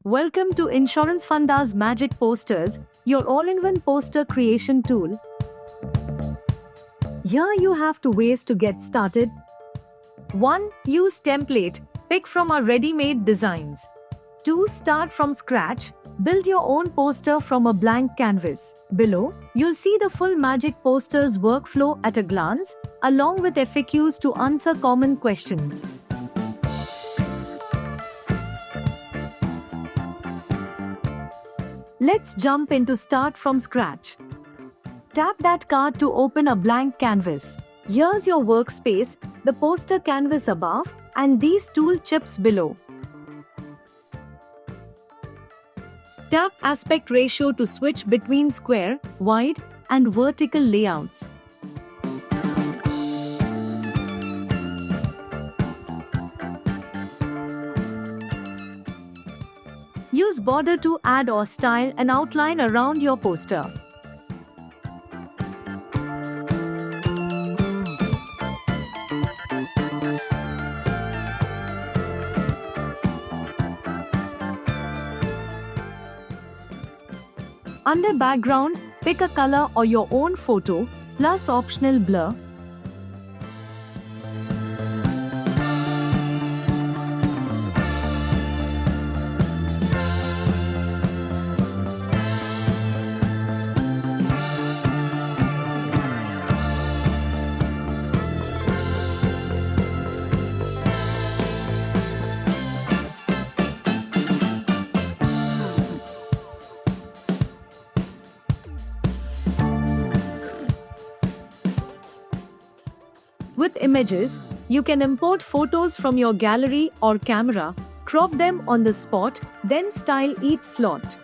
Welcome to Insurance Funda's Magic Posters, your all-in-one poster creation tool. Here you have two ways to get started. 1. Use template. Pick from our ready-made designs. 2. Start from scratch. Build your own poster from a blank canvas. Below, you'll see the full Magic Posters workflow at a glance, along with FAQs to answer common questions. Let's jump into Start from Scratch. Tap that card to open a blank canvas. Here's your workspace, the poster canvas above, and these tool chips below. Tap Aspect Ratio to switch between square, wide, and vertical layouts. Use border to add or style an outline around your poster. Under background, pick a color or your own photo, plus optional blur. With images, you can import photos from your gallery or camera, crop them on the spot, then style each slot.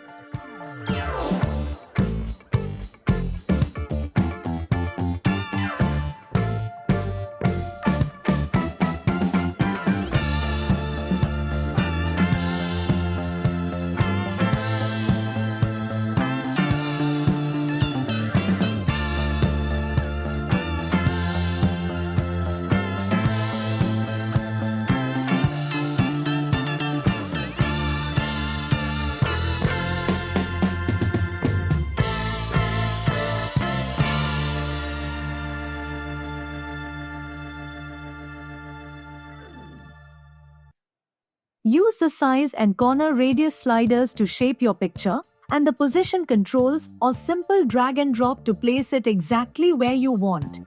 Use the size and corner radius sliders to shape your picture, and the position controls or simple drag and drop to place it exactly where you want.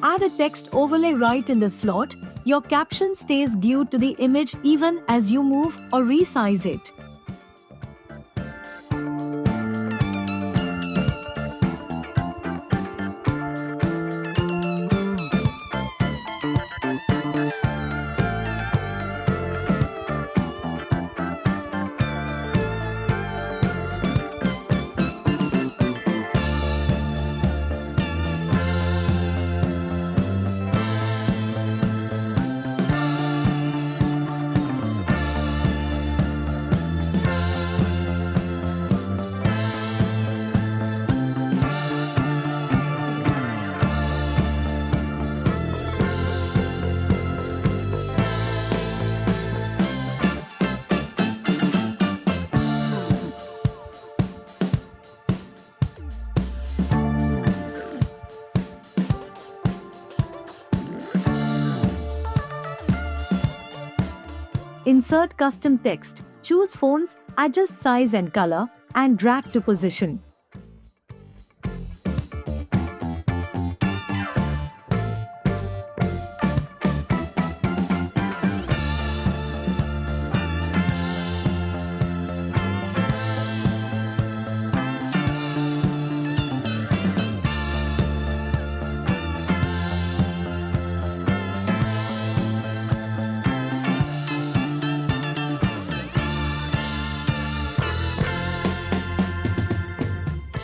Add a text overlay right in the slot. Your caption stays glued to the image even as you move or resize it. Insert custom text. Choose fonts, adjust size and color, and drag to position.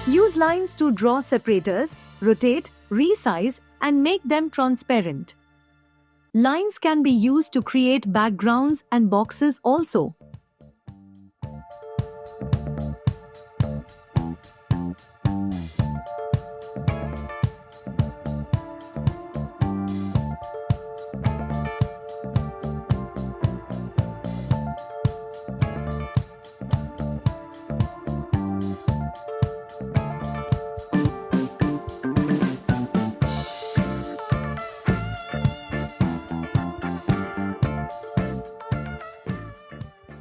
Use lines to draw separators, rotate, resize, and make them transparent. Lines can be used to create backgrounds and boxes also.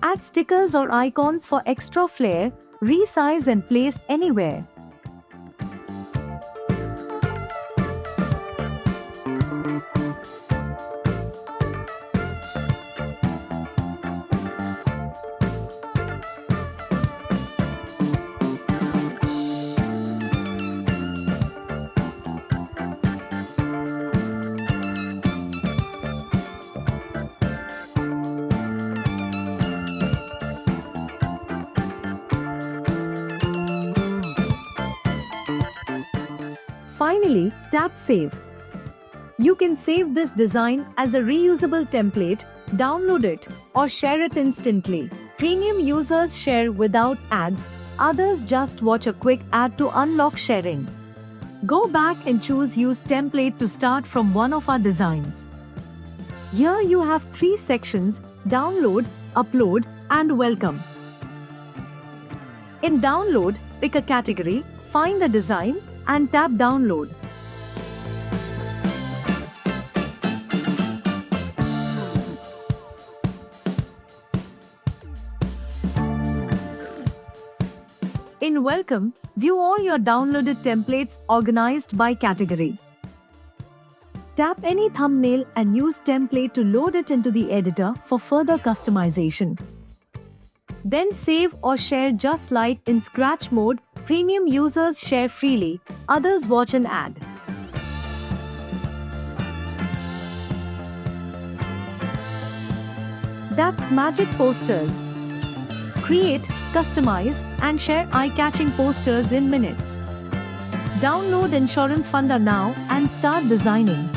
Add stickers or icons for extra flair, resize and place anywhere. Finally, tap Save. You can save this design as a reusable template, download it, or share it instantly. Premium users share without ads, others just watch a quick ad to unlock sharing. Go back and choose Use Template to start from one of our designs. Here you have 3 sections: Download, Upload, and Welcome. In Download, pick a category, find the design, and tap Download. In Welcome, view all your downloaded templates organized by category. Tap any thumbnail and use template to load it into the editor for further customization. Then save or share just like in Scratch mode. Premium users share freely, others watch an ad. That's Magic Posters. Create, customize, and share eye-catching posters in minutes. Download Insurance Funda now and start designing.